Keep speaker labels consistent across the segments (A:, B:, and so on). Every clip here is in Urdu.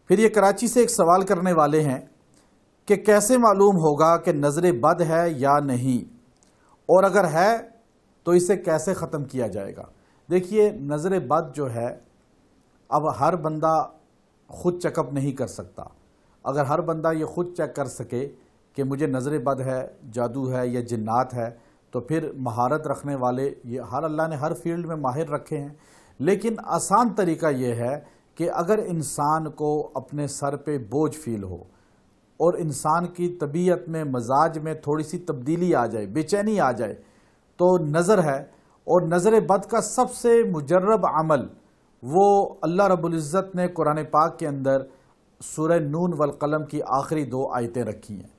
A: پھر یہ کراچی سے ایک سوال کرنے والے ہیں کہ کیسے معلوم ہوگا کہ نظر بد ہے یا نہیں، اور اگر ہے تو اسے کیسے ختم کیا جائے گا؟ دیکھیے، نظر بد جو ہے اب ہر بندہ خود چیک اپ نہیں کر سکتا۔ اگر ہر بندہ یہ خود چیک کر سکے کہ مجھے نظر بد ہے، جادو ہے یا جنات ہے، تو پھر مہارت رکھنے والے یہ اللہ نے ہر فیلڈ میں ماہر رکھے ہیں۔ لیکن آسان طریقہ یہ ہے کہ اگر انسان کو اپنے سر پہ بوجھ فیل ہو اور انسان کی طبیعت میں، مزاج میں تھوڑی سی تبدیلی آ جائے، بے چینی آ جائے، تو نظر ہے۔ اور نظر بد کا سب سے مجرب عمل وہ اللہ رب العزت نے قرآن پاک کے اندر سورہ نون والقلم کی آخری 2 آیتیں رکھی ہیں۔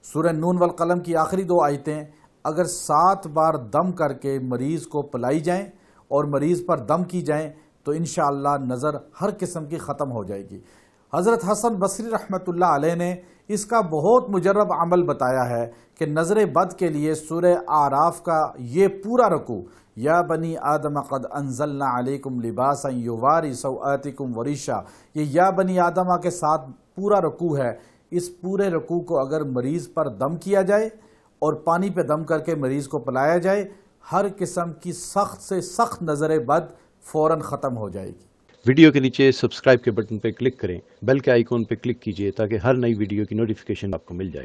A: سورہ نون والقلم کی آخری 2 آیتیں اگر 7 بار دم کر کے مریض کو پلائی جائیں اور مریض پر دم کی جائیں تو انشاءاللہ نظر ہر قسم کی ختم ہو جائے گی۔ حضرت حسن بصری رحمۃ اللہ علیہ نے اس کا بہت مجرب عمل بتایا ہے کہ نظر بد کے لیے سورہ اعراف کا یہ پورا رکوع، یا بنی آدم قد انزلنا علیکم لباسا یواری سوآتکم وریشا، یہ یا بنی آدمہ کے ساتھ پورا رکوع ہے۔ اس پورے رکوع کو اگر مریض پر دم کیا جائے اور پانی پہ دم کر کے مریض کو پلایا جائے، ہر قسم کی سخت سے سخت نظر بد فوراً ختم ہو جائے گی۔
B: ویڈیو کے نیچے سبسکرائب کے بٹن پہ کلک کریں، بیل کے آئیکن پہ کلک کیجئے تاکہ ہر نئی ویڈیو کی نوٹیفیکیشن آپ کو مل جائے۔